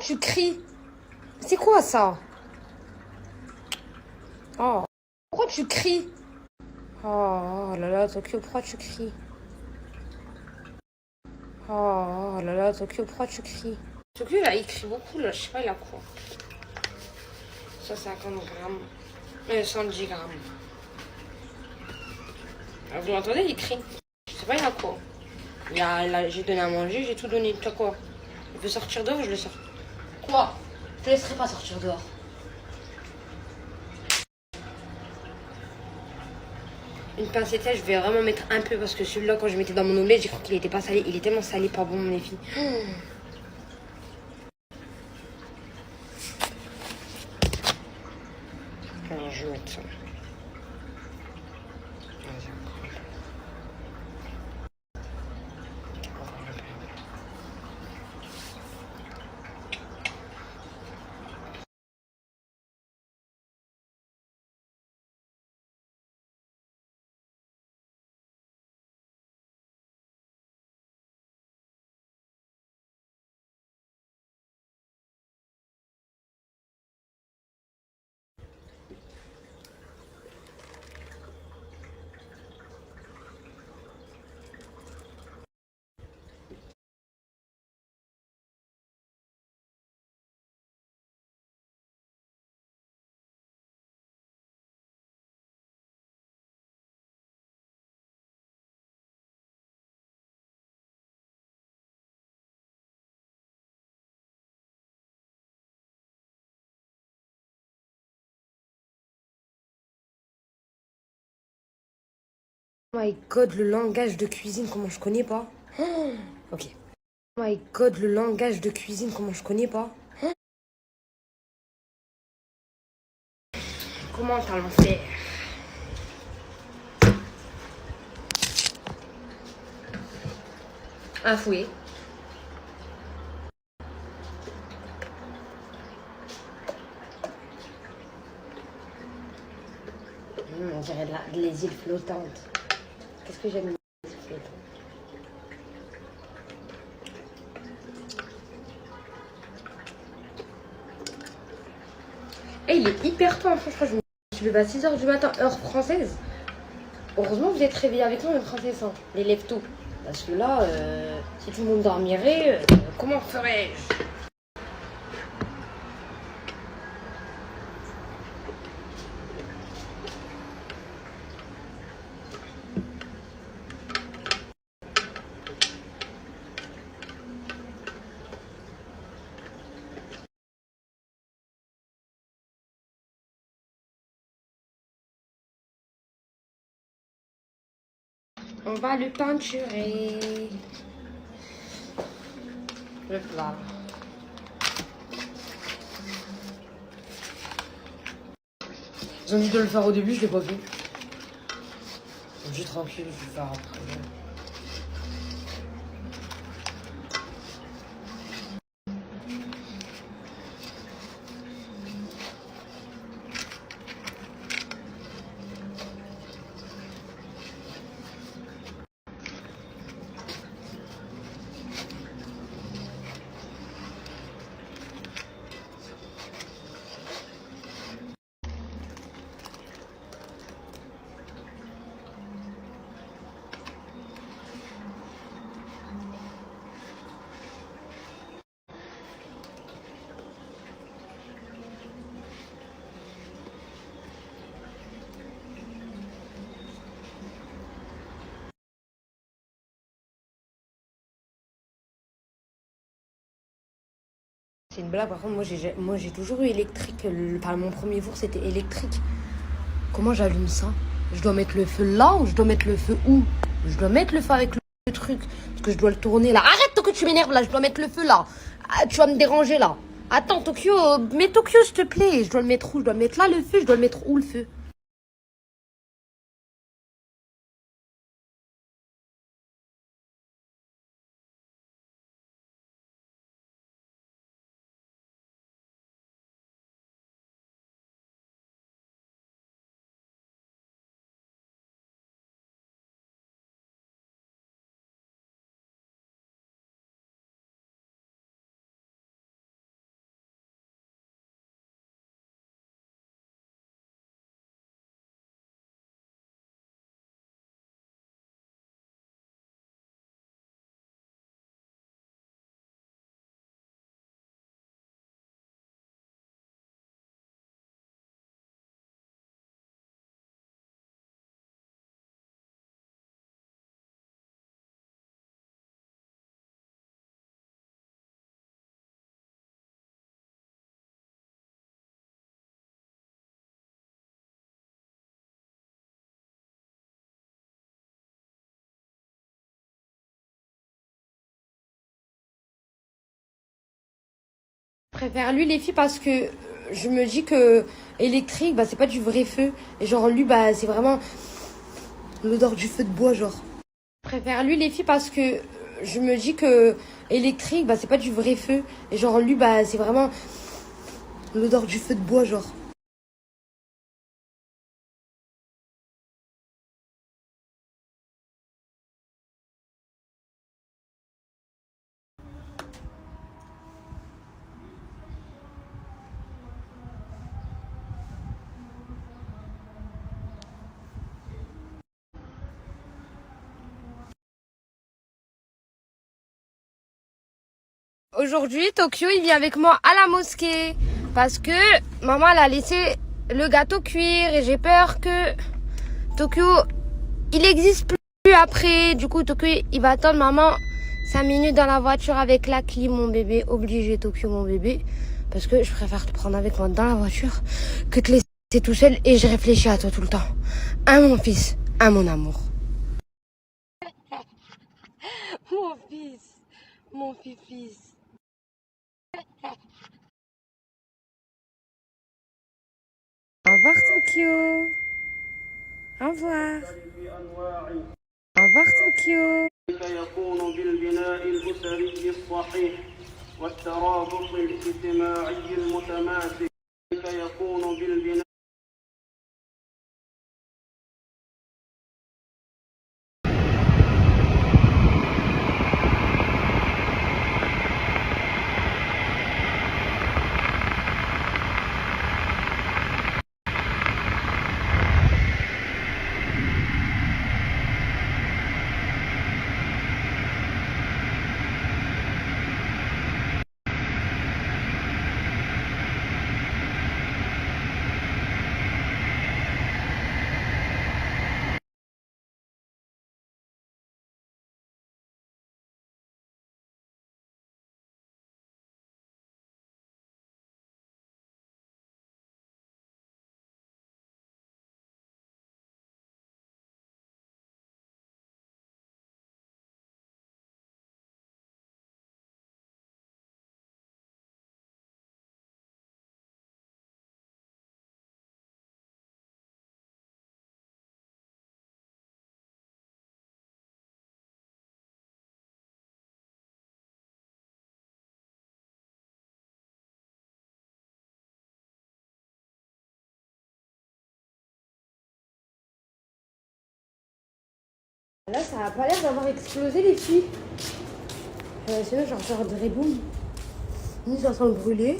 tu cries? C'est quoi ça? Oh, pourquoi tu cries? Oh là là, Tokyo, pourquoi tu cries? Oh là là, Tokyo, pourquoi tu cries? Tokyo, là, il crie beaucoup, là, je sais pas, il a quoi? 150 grammes. 110 grammes. Ah, vous l'entendez, il crie. Je sais pas, il a quoi? J'ai donné à manger, j'ai tout donné. T'as quoi? Il veut sortir dehors, je le sors. Quoi? Je te laisserai pas sortir dehors. Une pincette, je vais vraiment mettre un peu parce que celui-là, quand je mettais dans mon omelette, j'ai cru qu'il était pas salé. Il est tellement salé, pas bon, mes filles. Alors, je vais mettre ça. Vas-y, encore un peu. Oh my god, le langage de cuisine, comment je connais pas? Ok. Oh my god, le langage de cuisine, comment je connais pas? Comment t'as lancé? Un fouet. On dirait les îles flottantes. Qu'est-ce que j'aime les îles flottantes? Eh, il est hyper tôt, franchement, je me suis levée à 6h du matin, heure française. Heureusement que vous êtes réveillés avec nous, les Français, hein, les lève-tôt. Parce que là, si tout le monde dormirait, comment ferais-je? On va le peinturer. Le plat. Ils ont dit de le faire au début, je l'ai pas fait. Je suis tranquille, je vais le faire après. C'est une blague, par contre, moi j'ai toujours eu électrique. Mon premier four c'était électrique. Comment j'allume ça? Je dois mettre le feu là ou je dois mettre le feu où? Je dois mettre le feu avec le truc. Parce que je dois le tourner là. Arrête que tu m'énerves là, je dois mettre le feu là. Ah, tu vas me déranger là. Attends, Tokyo, mets Tokyo s'il te plaît. Je dois le mettre où? Je dois mettre là le feu, je dois le mettre où le feu? préfère lui les filles parce que je me dis que électrique, bah c'est pas du vrai feu. Et genre lui, bah c'est vraiment l'odeur du feu de bois, genre. Je préfère lui les filles parce que je me dis que électrique, bah c'est pas du vrai feu. Et genre lui, bah c'est vraiment l'odeur du feu de bois, genre. Aujourd'hui, Tokyo, il vient avec moi à la mosquée parce que maman, elle a laissé le gâteau cuire et j'ai peur que Tokyo, il n'existe plus après. Du coup, Tokyo, il va attendre maman 5 minutes dans la voiture avec la clim, mon bébé. Obligé, Tokyo, mon bébé. Parce que je préfère te prendre avec moi dans la voiture que te laisser tout seul et je réfléchis à toi tout le temps. À mon fils, à mon amour. Mon fils, mon fils. Au revoir, Tokyo. Au revoir. Au revoir, Tokyo. يكون بالبناء الأسري الصحيح والترابط الاجتماعي المتماسك يكون بالبناء Là, ça a pas l'air d'avoir explosé, les filles. Sinon, j'en regarderai boum. Ni ça sent le brûler.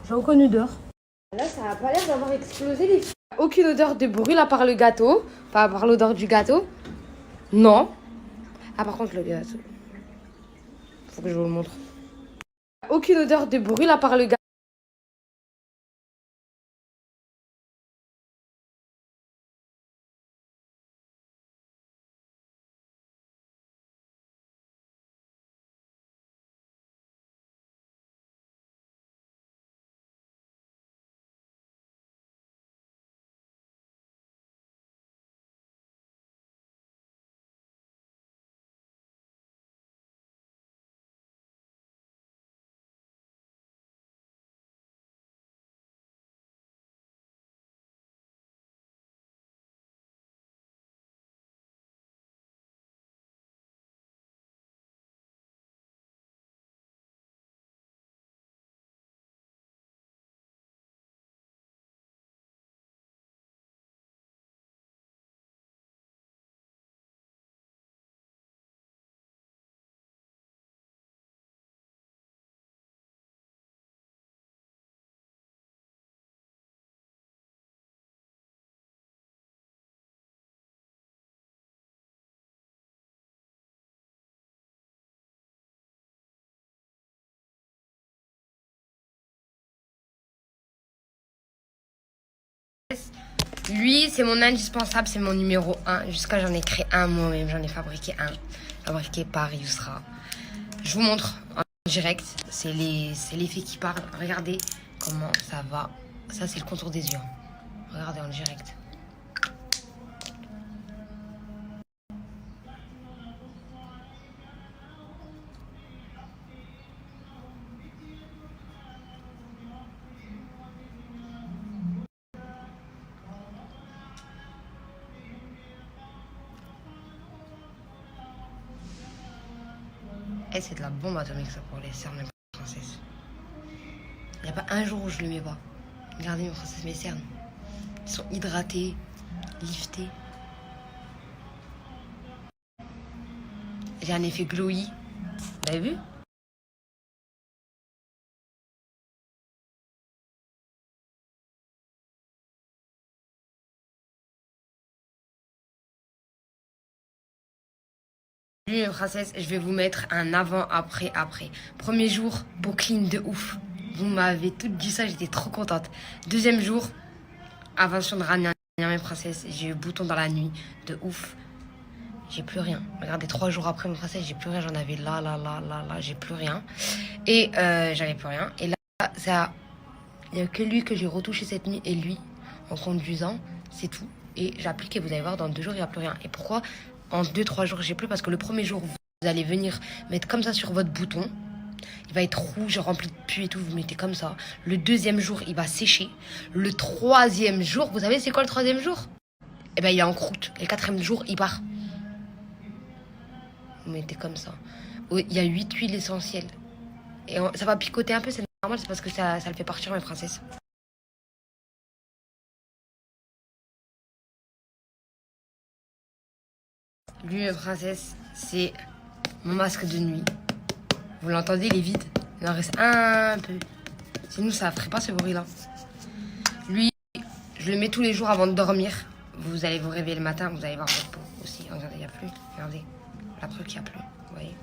J'ai aucune odeur. Là, ça a pas l'air d'avoir explosé, les filles. Aucune odeur de brûle à part le gâteau. Pas à part l'odeur du gâteau. Non. Ah, par contre, le gâteau. Faut que je vous le montre. Aucune odeur de brûle à part le gâteau. Lui, c'est mon indispensable, c'est mon numéro 1. Jusqu'à j'en ai créé un moi-même, j'en ai fabriqué un. Fabriqué par Yousra. Je vous montre en direct, c'est les filles qui parlent. Regardez comment ça va. Ça, c'est le contour des yeux. Regardez en direct. Wallahi, c'est de la bombe atomique ça pour les cernes, mes princesses. Il n'y a pas un jour où je le mets pas. Regardez mes princesses, mes cernes. Ils sont hydratés, liftés. J'ai un effet glowy. Vous avez vu? Mes princesses, je vais vous mettre un avant, après, après. Premier jour, peau clean de ouf. Vous m'avez toutes dit ça, j'étais trop contente. Deuxième jour, invention de Rania, mes princesses. J'ai eu bouton dans la nuit, de ouf. J'ai plus rien. Regardez, 3 jours après, mes princesses, j'ai plus rien. J'en avais là, j'ai plus rien. Et j'avais plus rien. Et là, ça, il n'y a que lui que j'ai retouché cette nuit et lui, en conduisant, c'est tout. Et j'applique et vous allez voir, dans 2 jours, il n'y a plus rien. Et pourquoi en 2-3 jours, j'ai plus? Parce que le premier jour, vous allez venir mettre comme ça sur votre bouton. Il va être rouge, rempli de pus et tout, vous mettez comme ça. Le deuxième jour, il va sécher. Le troisième jour, vous savez c'est quoi le troisième jour? Eh ben, il est en croûte. Et le quatrième jour, il part. Vous mettez comme ça. Il y a 8 huiles essentielles. Et ça va picoter un peu, c'est normal, c'est parce que ça le fait partir, mes princesses. Lui, mes princesses, c'est mon masque de nuit. Vous l'entendez, il est vide. Il en reste un peu. Sinon, ça ne ferait pas ce bruit-là. Lui, je le mets tous les jours avant de dormir. Vous allez vous réveiller le matin, vous allez voir votre peau aussi. Regardez, il n'y a plus. Regardez, la preuve qu'il n'y a plus. Vous voyez.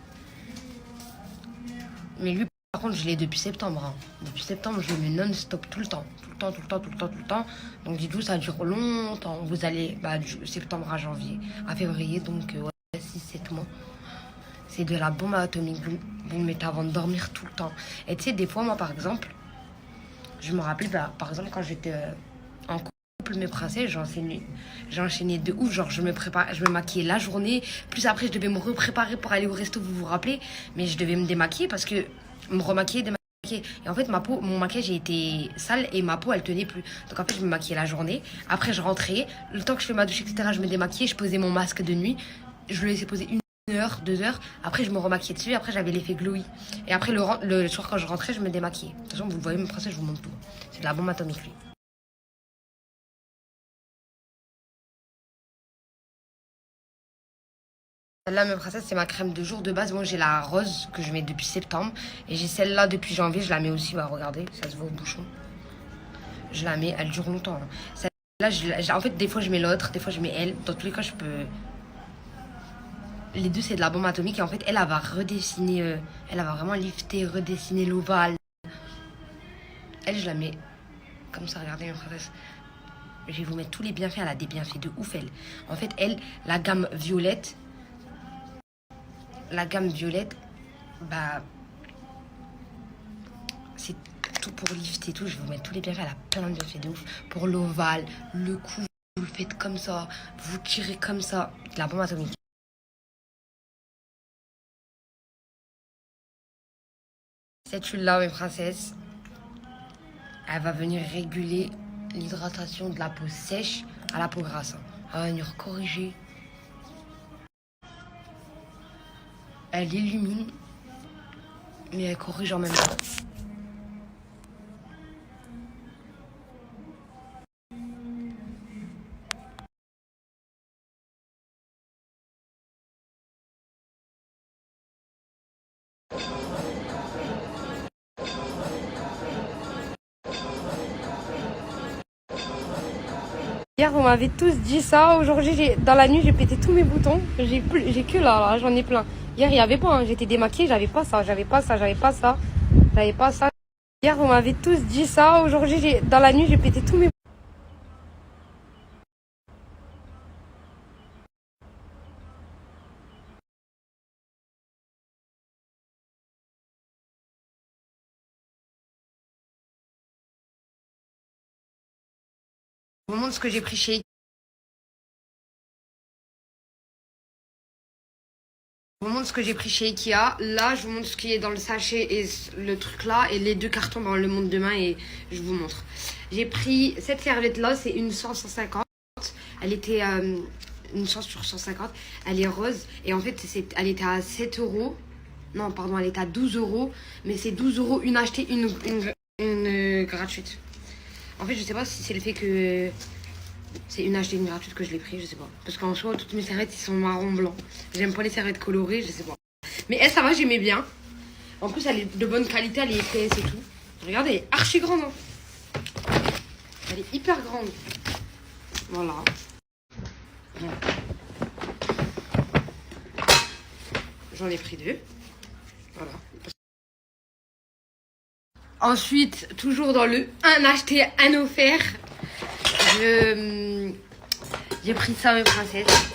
Mais lui, par contre, je l'ai depuis septembre. Hein. Depuis septembre, je le mets non-stop tout le temps. Tout le temps. Donc, dites-vous, ça dure longtemps. Vous allez de septembre à janvier, à février, donc 6-7 mois. C'est de la bombe atomique. Vous le mettez avant de dormir tout le temps. Et tu sais, des fois, moi, par exemple, je me rappelle, par exemple, quand j'étais en couple, mes princesses, j'enchaînais de ouf. Genre, je me maquillais la journée. Plus après, je devais me repréparer pour aller au resto, vous vous rappelez. Mais je devais me démaquiller parce que me remaquiller, démaquiller. Et en fait, mon maquillage, j'ai été sale et ma peau, elle tenait plus. Donc, en fait, je me maquillais la journée. Après, je rentrais. Le temps que je fais ma douche, etc., je me démaquillais. Je posais mon masque de nuit. Je le laissais poser 1 heure, 2 heures. Après, je me remaquillais dessus. Après, j'avais l'effet glowy. Et après, le soir, quand je rentrais, je me démaquillais. De toute façon, vous le voyez, mes princesses, je vous montre tout. C'est de la bombe atomique, lui. Celle-là, mes princesses, c'est ma crème de jour de base. Moi, j'ai la rose que je mets depuis septembre. Et j'ai celle-là depuis janvier. Je la mets aussi. Regardez, ça se voit au bouchon. Je la mets, elle dure longtemps. Hein. Celle-là, en fait, des fois, je mets l'autre. Des fois, je mets elle. Dans tous les cas, je peux... Les deux, c'est de la bombe atomique. Et en fait, elle va redessiner... elle va vraiment lifter, redessiner l'ovale. Elle, je la mets comme ça. Regardez, mes princesses. Je vais vous mettre tous les bienfaits. Elle a des bienfaits de ouf, elle. En fait, elle, la gamme violette... c'est tout pour lifter tout. Je vais vous mettre tous les bienfaits. Elle a plein de bienfaits de ouf. Pour l'ovale, le cou, vous le faites comme ça. Vous tirez comme ça. De la bombe atomique. Cette huile-là, mes princesses, elle va venir réguler l'hydratation de la peau sèche à la peau grasse. Elle va venir corriger. Elle illumine, mais elle corrige en même temps. Hier, vous m'avez tous dit ça. Aujourd'hui, dans la nuit, j'ai pété tous mes boutons. J'ai que là, j'en ai plein. Hier, il n'y avait pas. Hein. J'étais démaquillée, j'avais pas ça. Hier, vous m'avez tous dit ça. Aujourd'hui, dans la nuit, j'ai pété tous mes boutons. Je vous montre ce que j'ai pris chez Ikea. Là, je vous montre ce qui est dans le sachet et le truc là. Et les 2 cartons dans le monde demain. Et je vous montre. J'ai pris cette serviette là. C'est une 150. Elle était une 100 sur 150. Elle est rose. Et en fait, elle était à 7 €. Non, pardon, elle est à 12 euros. Mais c'est 12 euros une achetée, une gratuite. En fait, je sais pas si c'est le fait que c'est une achetée, une gratuite que je l'ai pris, je sais pas. Parce qu'en soi, toutes mes serviettes, ils sont marron blanc. J'aime pas les serviettes colorées, je sais pas. Mais elle, ça va, j'aimais bien. En plus, elle est de bonne qualité, elle est épaisse et tout. Regardez, elle est archi grande. Hein. Elle est hyper grande. Voilà. J'en ai pris 2. Voilà. Ensuite, toujours dans le un acheté, un offert. J'ai pris ça, mes princesses.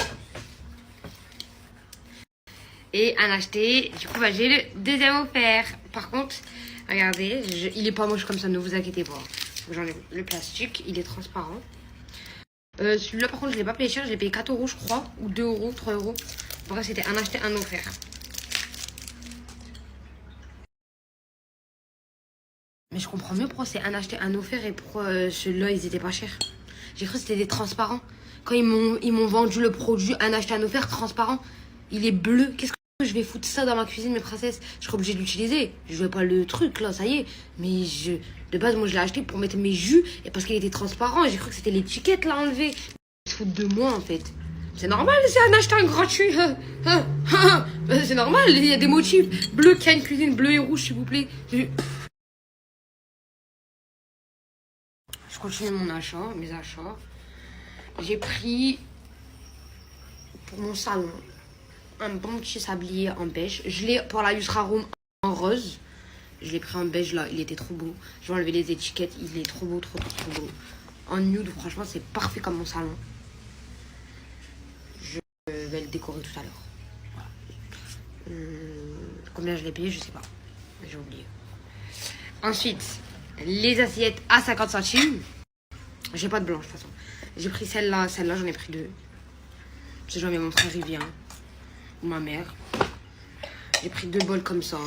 Et un acheté. Du coup, bah, j'ai le deuxième offert. Par contre, regardez, il est pas moche comme ça, ne vous inquiétez pas. J'enlève le plastique, il est transparent. Celui-là, par contre, je l'ai pas payé cher. J'ai payé 4 euros, je crois. Ou 2 euros, 3 euros. Bref, c'était un acheté, un offert. Mais je comprends mieux pourquoi c'est un acheté, un offert et pourquoi ceux-là, ils étaient pas chers. J'ai cru que c'était des transparents. Quand ils m'ont vendu le produit, un acheté, un offert transparent, il est bleu. Qu'est-ce que je vais foutre ça dans ma cuisine, mes princesses? Je serai obligée de l'utiliser. Je veux pas le truc, là, ça y est. Mais de base, moi, je l'ai acheté pour mettre mes jus et parce qu'il était transparent. J'ai cru que c'était l'étiquette, là, enlevée. Ils se foutent de moi, en fait. C'est normal, c'est un acheté, un gratuit. C'est normal, il y a des motifs. Bleu, qui a une cuisine, bleu et rouge, s'il vous plaît. Je continue mes achats. J'ai pris pour mon salon un bon petit sablier en beige. Je l'ai pour la Yusra Room en rose. Je l'ai pris en beige là, il était trop beau. Je vais enlever les étiquettes, il est trop beau, trop beau. En nude, franchement, c'est parfait comme mon salon. Je vais le décorer tout à l'heure. Voilà. Combien je l'ai payé, je sais pas. J'ai oublié. Ensuite, les assiettes à 50 centimes. J'ai pas de blanche de toute façon. J'ai pris celle-là j'en ai pris 2. Si jamais mon frère il vient. Ou ma mère. J'ai pris 2 bols comme ça.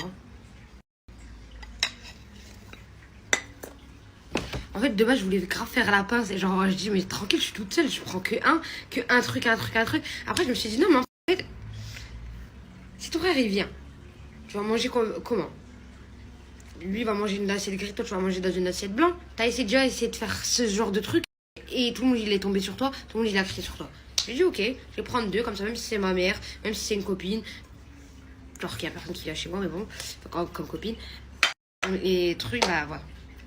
En fait, de base, je voulais grave faire la pince. Et genre, je dis, mais tranquille, je suis toute seule. Je prends que un truc. Après, je me suis dit, non, mais en fait, si ton frère il vient, tu vas manger comment? Lui il va manger une assiette grise, toi tu vas manger dans une assiette blanche. T'as déjà essayé de faire ce genre de truc et tout le monde il est tombé sur toi, tout le monde il a crié sur toi. J'ai dit ok, je vais prendre 2 comme ça, même si c'est ma mère, même si c'est une copine. Genre qu'il y a personne qui vient chez moi, mais bon, comme copine. Et truc, bah voilà.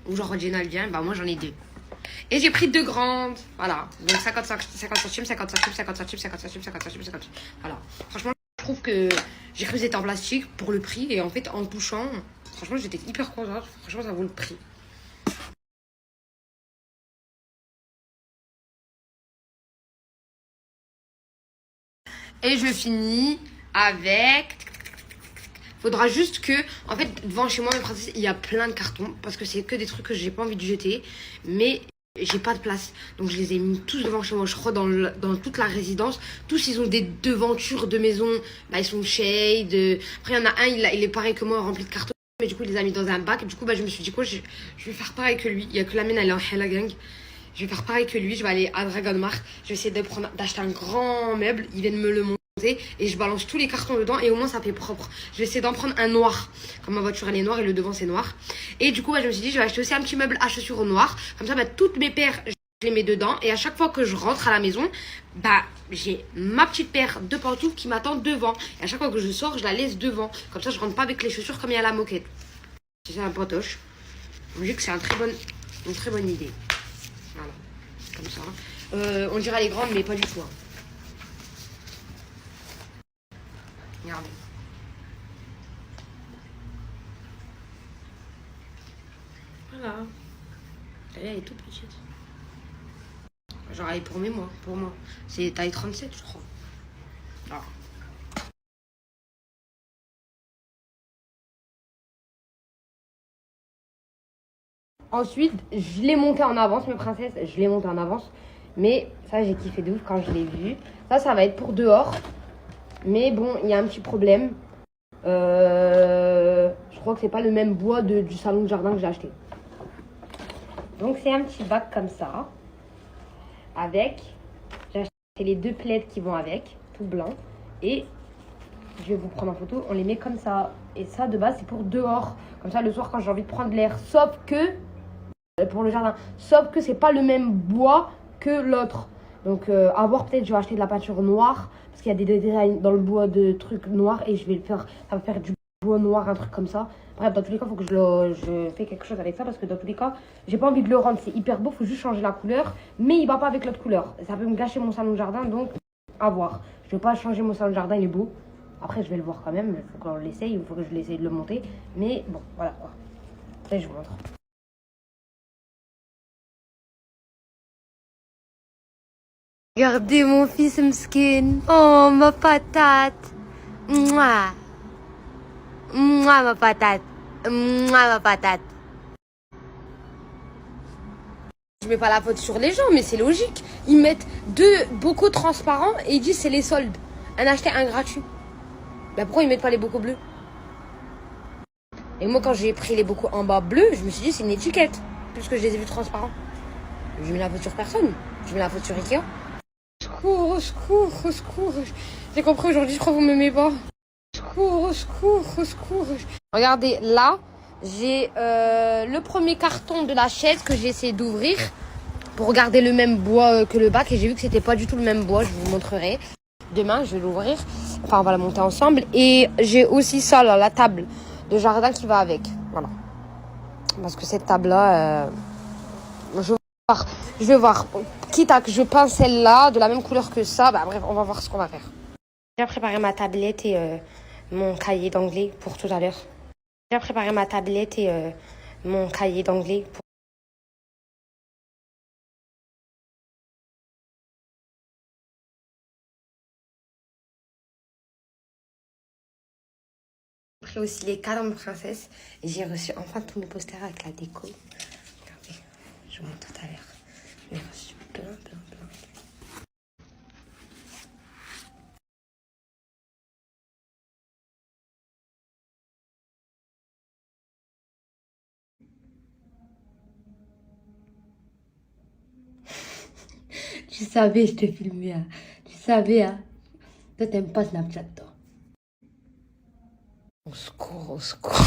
Ou genre Jenna elle vient, bah moi j'en ai 2. Et j'ai pris 2 grandes, voilà. Donc 50 centimes. Voilà. Franchement, je trouve que j'ai cru que c'était en plastique pour le prix et en fait en touchant. Franchement, j'étais hyper contente. Franchement, ça vaut le prix. Et je finis avec... Faudra juste que... En fait, devant chez moi, mes princesses, il y a plein de cartons. Parce que c'est que des trucs que j'ai pas envie de jeter. Mais j'ai pas de place. Donc, je les ai mis tous devant chez moi. Je crois dans toute la résidence. Tous, ils ont des devantures de maison. Bah, ils sont shade. Après, il y en a un, il est pareil que moi, rempli de cartons. Mais du coup, il les a mis dans un bac. Du coup, bah, je me suis dit quoi, je vais faire pareil que lui. Il y a que la mienne, elle est en Hella Gang. Je vais faire pareil que lui. Je vais aller à Dragon Mart. Je vais essayer d'acheter un grand meuble. Ils viennent me le monter. Et je balance tous les cartons dedans. Et au moins, ça fait propre. Je vais essayer d'en prendre un noir. Comme ma voiture, elle est noire et le devant, c'est noir. Et du coup, bah, je me suis dit, je vais acheter aussi un petit meuble à chaussures noires. Comme ça, bah, toutes mes paires, je les mets dedans. Et à chaque fois que je rentre à la maison, bah, j'ai ma petite paire de pantoufles qui m'attend devant. Et à chaque fois que je sors, je la laisse devant. Comme ça, je rentre pas avec les chaussures comme il y a la moquette. C'est un pantoche. Je me dis que c'est une très bonne idée. Voilà. Comme ça. On dirait les grandes, mais pas du tout. Hein. Regardez. Voilà. Elle est toute petite. Genre, elle est pour moi. C'est taille 37, je crois. Alors. Ensuite, je l'ai monté en avance, mes princesses. Je l'ai monté en avance. Mais ça, j'ai kiffé de ouf quand je l'ai vu. Ça va être pour dehors. Mais bon, il y a un petit problème. Je crois que c'est pas le même bois du salon de jardin que j'ai acheté. Donc, c'est un petit bac comme ça. Avec... J'ai acheté les 2 plaids qui vont avec. Tout blanc. Et je vais vous prendre en photo. On les met comme ça. Et ça, de base, c'est pour dehors. Comme ça, le soir, quand j'ai envie de prendre l'air. Sauf que, pour le jardin, sauf que c'est pas le même bois que l'autre. Donc, à voir, peut-être, je vais acheter de la peinture noire. Parce qu'il y a des détails dans le bois de trucs noirs. Et je vais le faire, ça va faire du bois noir, un truc comme ça. Bref, dans tous les cas, il faut que je fais quelque chose avec ça. Parce que dans tous les cas, j'ai pas envie de le rendre. C'est hyper beau, il faut juste changer la couleur. Mais il va pas avec l'autre couleur. Ça peut me gâcher mon salon de jardin, donc à voir. Je vais pas changer mon salon de jardin, il est beau. Après, je vais le voir quand même. Il faut qu'on l'essaye, il faut que je l'essaye de le monter. Mais bon, voilà quoi. Là, je vous montre. Regardez mon fils mskin. Oh, ma patate. Mouah. Mouah, ma patate. Mouah, ma patate. Je mets pas la faute sur les gens, mais c'est logique. Ils mettent 2 bocaux transparents et ils disent c'est les soldes. Un acheté, un gratuit. Bah pourquoi ils mettent pas les bocaux bleus? Et moi, quand j'ai pris les bocaux en bas bleus, je me suis dit c'est une étiquette. Puisque je les ai vus transparents. Je mets la faute sur personne. Je mets la faute sur Ikea. Au secours, au secours, au secours. J'ai compris aujourd'hui, je crois que vous m'aimez pas. Au secours, au secours, au secours. Regardez, là, j'ai le premier carton de la chaise que j'ai essayé d'ouvrir pour regarder le même bois que le bac. Et j'ai vu que c'était pas du tout le même bois, je vous montrerai. Demain, je vais l'ouvrir. Enfin, on va la monter ensemble. Et j'ai aussi ça, là, la table de jardin qui va avec. Voilà. Parce que cette table-là, je vais voir. Quitte à que je peins celle-là de la même couleur que ça, bah bref, on va voir ce qu'on va faire. J'ai préparé ma tablette et mon cahier d'anglais pour tout à l'heure. J'ai préparé ma tablette et mon cahier d'anglais pour... J'ai pris aussi les cadeaux princesse et j'ai reçu enfin tous mes posters avec la déco. Regardez, je vous montre tout à l'heure. J'ai reçu plein. Tu savais, je te filmais. Hein. Tu savais, hein. Toi, t'aimes pas Snapchat, toi. Au secours, au secours.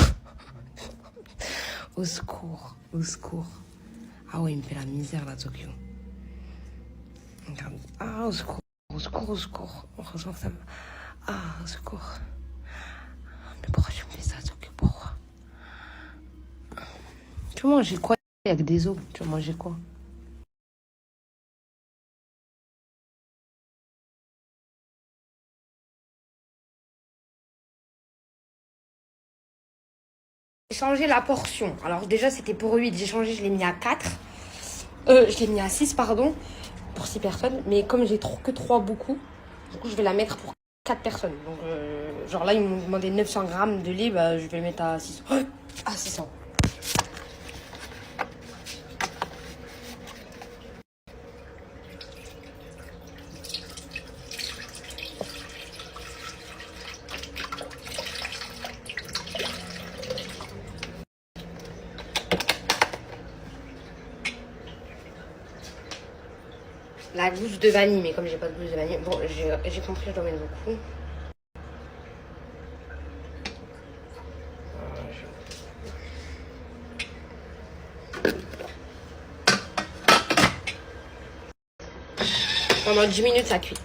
Au secours, au secours. Ah ouais, il me fait la misère, là, Tokyo. Regarde. Ah, au secours, au secours, au secours. Heureusement que ça me... Ah, au secours. Mais pourquoi tu me fais ça, Tokyo? Pourquoi? Tu veux manger quoi avec des os? Tu veux manger quoi? J'ai changé la portion. Alors déjà, c'était pour 8. J'ai changé, je l'ai mis à 4. Je l'ai mis à 6, pardon. Pour 6 personnes. Mais comme j'ai que 3 beaucoup, du coup, je vais la mettre pour 4 personnes. Donc, genre là, ils m'ont demandé 900 grammes de lait. Bah, je vais le mettre à 600. À 600. La gousse de vanille, mais comme j'ai pas de gousse de vanille, bon, j'ai compris, je dois mettre beaucoup. Pendant 10 minutes, ça cuit.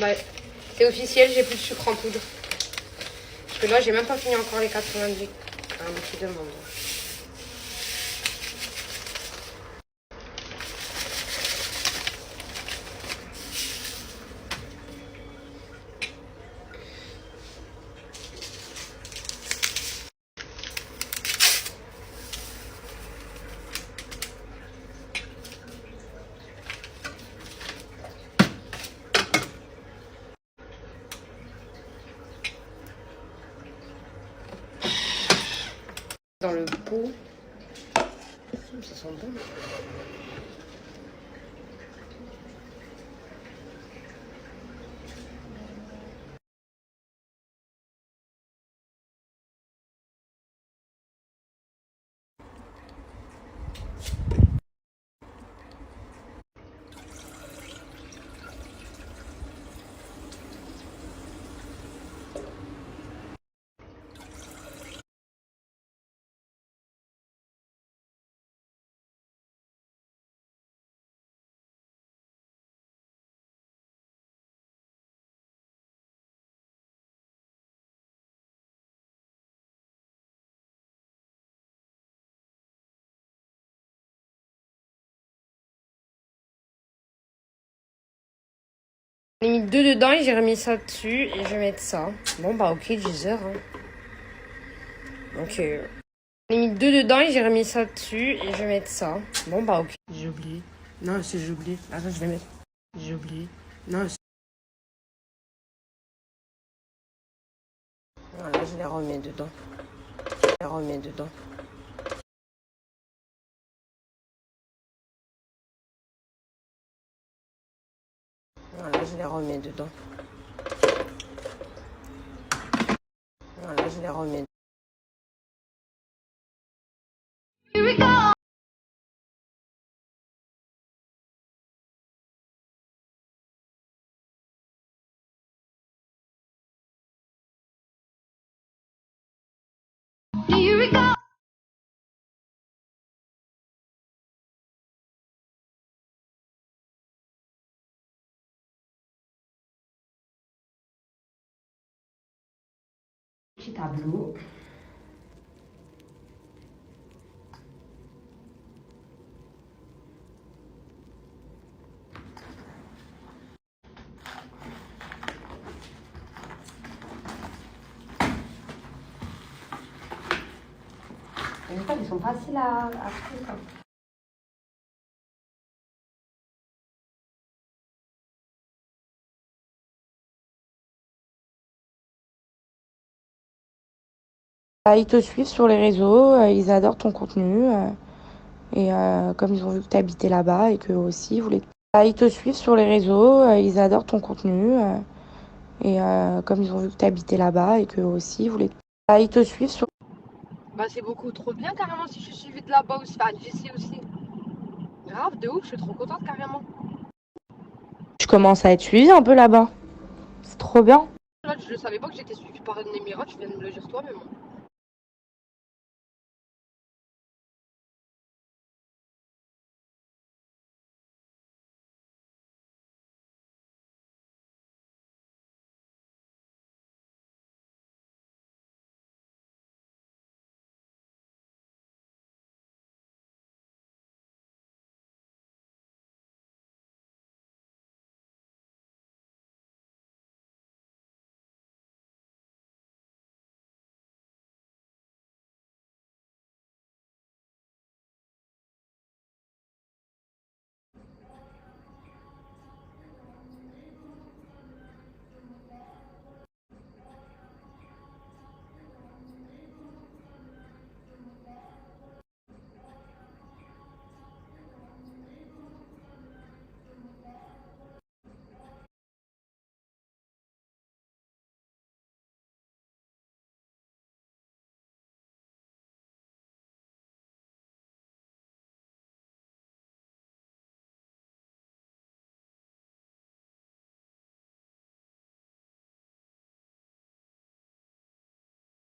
bah, c'est officiel, j'ai plus de sucre en poudre. Parce que là, j'ai même pas fini encore les 90 grammes qui demandent. Dans le pot. Ça sent bon. J'ai mis 2 dedans et j'ai remis ça dessus et je vais mettre ça. Bon bah ok, 10 heures. Hein. Ok. J'ai mis 2 dedans et j'ai remis ça dessus et je vais mettre ça. Bon bah ok. J'ai oublié. Non, si j'ai oublié. Attends, je vais mettre. J'ai oublié. Non, voilà, je les remets dedans. Je les remets dedans. Voilà, je les remets dedans. Voilà, je les remets. Petit tableau. Les méthodes, ils sont faciles à faire. Hein. Ils te suivent sur les réseaux, ils adorent ton contenu. Et comme ils ont vu que tu habitais là-bas et qu'eux aussi voulaient... Ils te suivent sur les réseaux, ils adorent ton contenu. Et comme ils ont vu que tu habitais là-bas et qu'eux aussi voulaient... Ils te suivent sur... Bah c'est beaucoup trop bien carrément si je suis suivie de là-bas aussi. Enfin, d'ici aussi. Grave, de ouf, je suis trop contente carrément. Tu commences à être suivi un peu là-bas. C'est trop bien. Là, je savais pas que j'étais suivie par un émirat, tu viens de me le dire toi-même.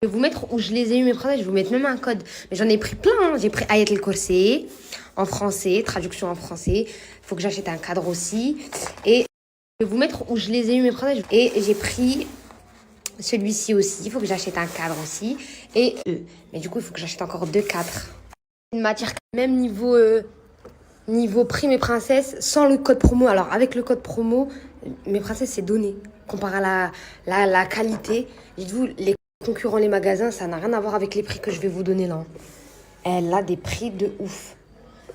Je vais vous mettre où je les ai eu mes phrases, je vais vous mettre même un code. Mais j'en ai pris plein, hein. J'ai pris Ayat el-Kursi en français, traduction en français. Il faut que j'achète un cadre aussi. Et Je vais vous mettre où je les ai eu mes princesses. Et j'ai pris celui-ci aussi. Il faut que j'achète un cadre aussi. Et mais du coup, il faut que j'achète encore 2 cadres. Une matière même niveau prix mes princesses sans le code promo. Alors avec le code promo, mes princesses c'est donné. Comparé à la qualité, dites-vous, les concurrents, les magasins, ça n'a rien à voir avec les prix que je vais vous donner là. Elle a des prix de ouf.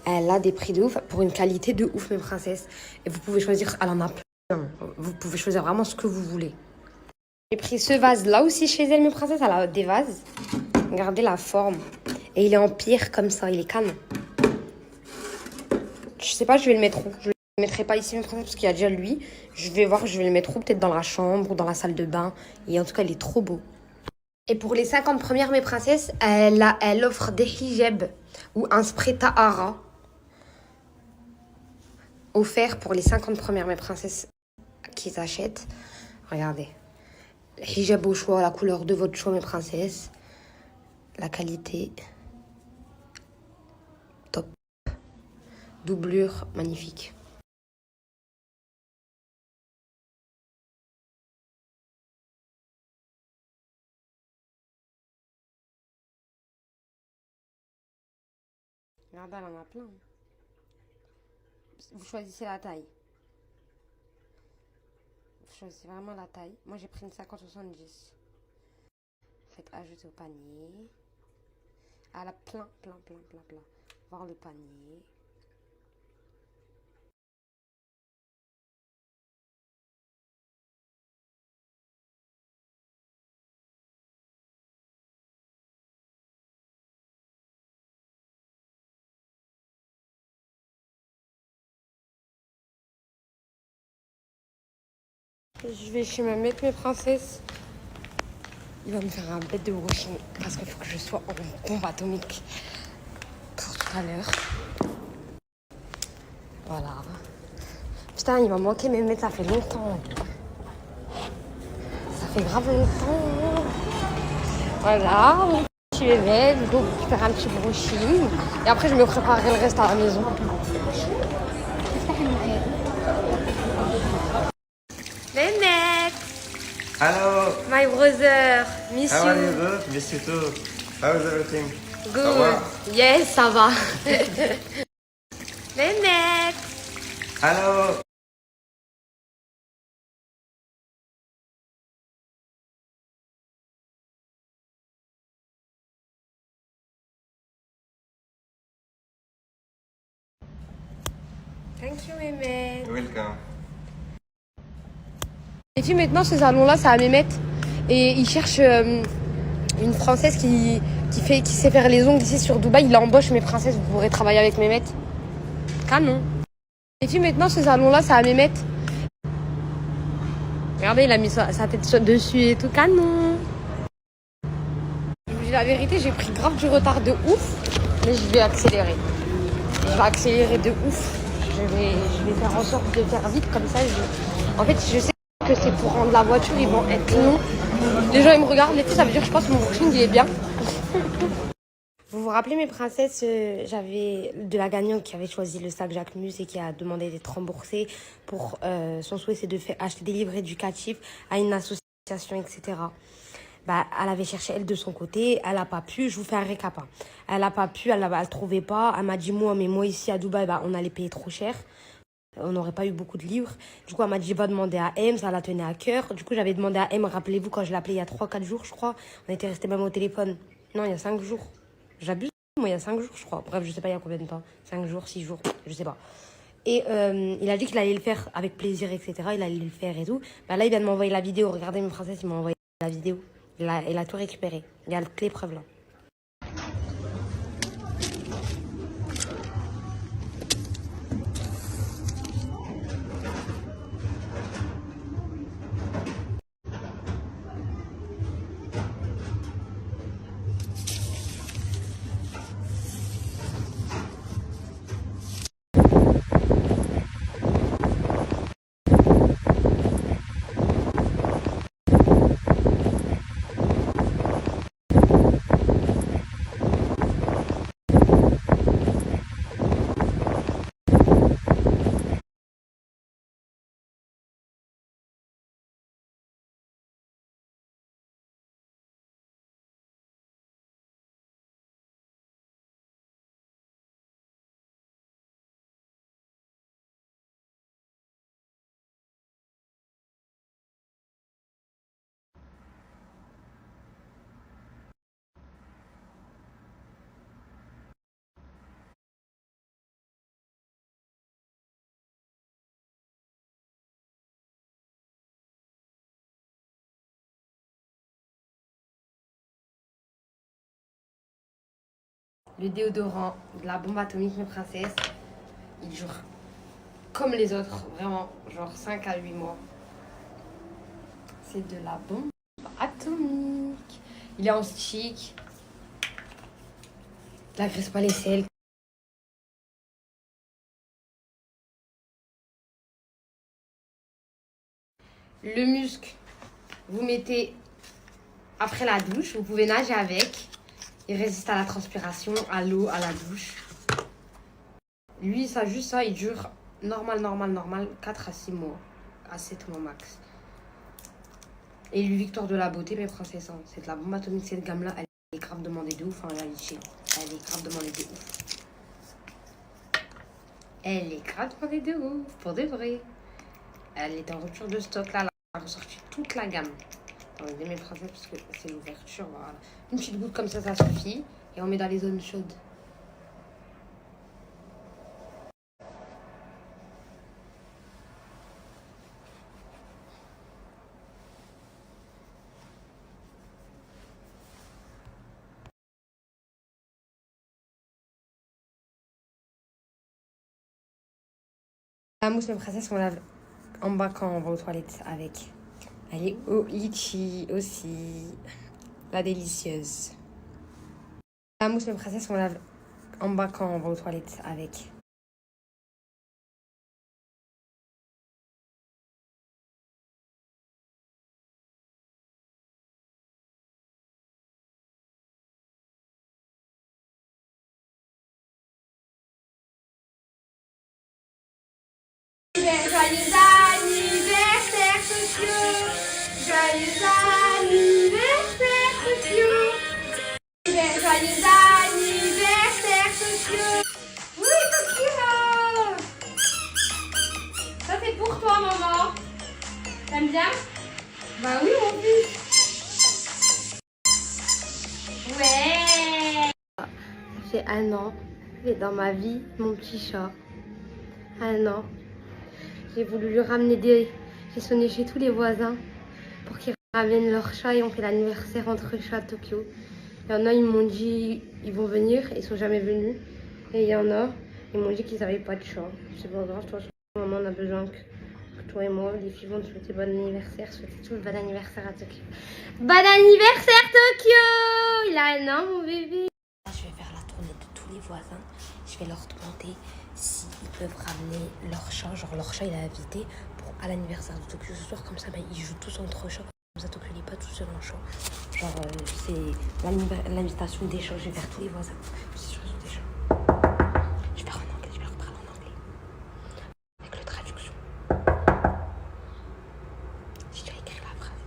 Elle a des prix de ouf pour une qualité de ouf mes princesses. Et vous pouvez choisir, elle en a plein. Vous pouvez choisir vraiment ce que vous voulez. J'ai pris ce vase là aussi chez elle mes princesses. Elle a des vases. Regardez la forme. Et il est en pierre comme ça, il est canon. Je sais pas, je vais le mettre où. Je le mettrai pas ici mes princesses parce qu'il y a déjà lui. Je vais voir, je vais le mettre où. Peut-être dans la chambre ou dans la salle de bain. Et en tout cas, il est trop beau. Et pour les 50 premières mes princesses, elle offre des hijabs ou un spray Tahara. Offert pour les 50 premières mes princesses qui s'achètent. Regardez. Hijab au choix, la couleur de votre choix mes princesses. La qualité. Top. Doublure, magnifique. Regardez, elle en a plein. Vous choisissez la taille. Vous choisissez vraiment la taille. Moi, j'ai pris une 50-70. Faites ajouter au panier. Elle a plein. Voir le panier. Je vais chez ma mettre mes princesses. Il va me faire un bête de brushing parce qu'il faut que je sois en bombe atomique pour tout à l'heure. Voilà. Putain, il m'a manqué mes mètres, ça fait longtemps. Ça fait grave longtemps. Voilà, mon petit bébé, je vais faire un petit brushing. Et après, je me préparerai le reste à la maison. Mehmet! Hello. My brother, miss How are you. you? Good. Miss you too. How's everything? Good. Ça va? Yes, ça va. Mehmet! Hello. Thank you, Mehmet. Welcome. Les filles, maintenant, ce salon-là, c'est à Mehmet. Et il cherche une Française qui sait faire les ongles ici sur Dubaï. Il embauche mes princesses, vous pourrez travailler avec Mehmet. Canon. Les filles, maintenant, ce salon-là, c'est à Mehmet. Regardez, il a mis sa tête dessus et tout. Canon. La vérité, j'ai pris grave du retard de ouf. Mais je vais accélérer. Je vais accélérer de ouf. Je vais faire en sorte de faire vite comme ça. En fait, je sais que c'est pour rendre la voiture, ils vont être longs. Les gens ils me regardent et tout, ça veut dire que je pense que mon brushing il est bien. Vous vous rappelez mes princesses, j'avais de la gagnante qui avait choisi le sac Jacquemus et qui a demandé d'être remboursée pour son souhait c'est de faire acheter des livres éducatifs à une association, etc. Bah, elle avait cherché elle de son côté, elle a pas pu, je vous fais un récap. Hein. Elle a pas pu, elle trouvait pas, elle m'a dit moi ici à Dubaï, bah, on allait payer trop cher. On n'aurait pas eu beaucoup de livres. Du coup, elle m'a dit, va demander à M, ça la tenait à cœur. Du coup, j'avais demandé à M, rappelez-vous, quand je l'appelais il y a 3-4 jours, je crois. On était restés même au téléphone. Non, il y a 5 jours. J'abuse, moi, il y a 5 jours, je crois. Bref, je sais pas il y a combien de temps. 5 jours, 6 jours, je sais pas. Et il a dit qu'il allait le faire avec plaisir, etc. Il allait le faire et tout. Bah, là, il vient de m'envoyer la vidéo. Regardez, mes princesses, il m'a envoyé la vidéo. Il a tout récupéré. Il y a toutes les preuves là. le déodorant, de la bombe atomique, mes princesses. Il dure comme les autres, vraiment, genre 5 à 8 mois. C'est de la bombe atomique. Il est en stick. La graisse pas les selles. Le muscle, vous mettez après la douche. Vous pouvez nager avec. Il résiste à la transpiration, à l'eau, à la douche. Lui, ça, juste ça, il dure normal, 4 à 6 mois. À 7 mois max. Et lui, Victoire de la beauté, mes princesses. Hein. C'est de la bombe atomique, cette gamme-là. Elle est grave demandée de ouf en réalité. Elle est grave demandée de ouf. Elle est grave demandée de ouf, pour de vrai. Elle est en rupture de stock là. Elle a ressorti toute la gamme. Attendez mes princesses parce que c'est l'ouverture. Voilà. Une petite goutte comme ça suffit. Et on met dans les zones chaudes. La mousse, mes princesses, on lave en bas quand on va aux toilettes avec. Elle est au litchi aussi. La délicieuse. La mousse, mes princesses, on lave en bas quand on va aux toilettes avec. Joyeux anniversaire, Tokyo! Joyeux anniversaire, Tokyo! Joyeux anniversaire, Tokyo! Oui, Tokyo! Ça, c'est pour toi, maman. T'aimes bien? Bah oui, mon fils. Ouais! Ça fait 1 an. Il est dans ma vie, mon petit chat. 1 an. J'ai voulu lui ramener des... J'ai sonné chez tous les voisins pour qu'ils ramènent leur chat et on fait l'anniversaire entre chats à Tokyo. Il y en a, ils m'ont dit ils vont venir, ils sont jamais venus. Et il y en a, ils m'ont dit qu'ils n'avaient pas de chat. C'est pas grave, toi, maman, on a besoin que toi et moi, les filles, vont te souhaiter bon anniversaire. Souhaitez tout le bon anniversaire à Tokyo. Bon anniversaire, Tokyo! Il a 1 an, mon bébé. Je vais faire la tournée de tous les voisins. Je vais leur demander s'ils peuvent ramener leur chat. Genre leur chat il est invité à l'anniversaire de Tokyo ce soir. Comme ça ils jouent tous entre chats. Comme ça Tokyo il n'est pas tout seul en chat. Genre c'est l'invitation des chats. Je vais faire tous les voisins. Je suis sûre qu'ils ont des chats. Je vais faire en anglais. Je vais leur parler en anglais. Avec le traduction. J'ai déjà écrit la phrase.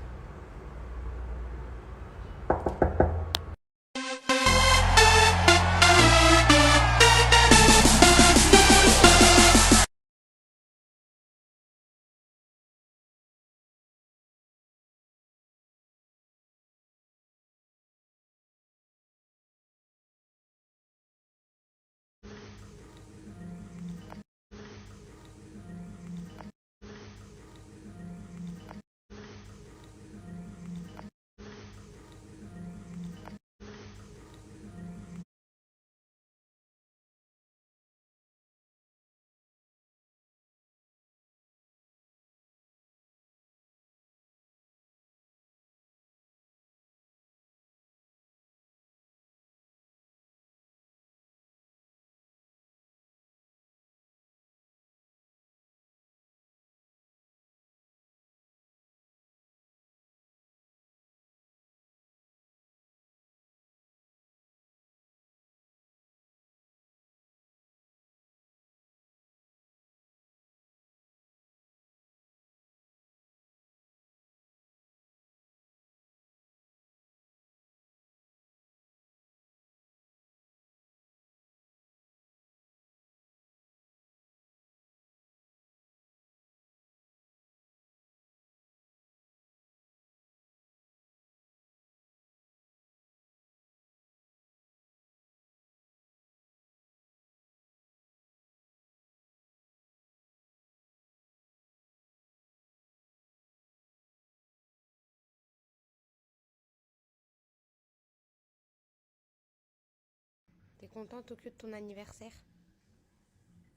content Tokyo de ton anniversaire?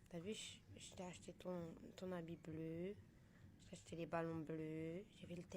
T'as vu, je t'ai acheté ton habit bleu, je t'ai acheté les ballons bleus, j'ai fait le thème.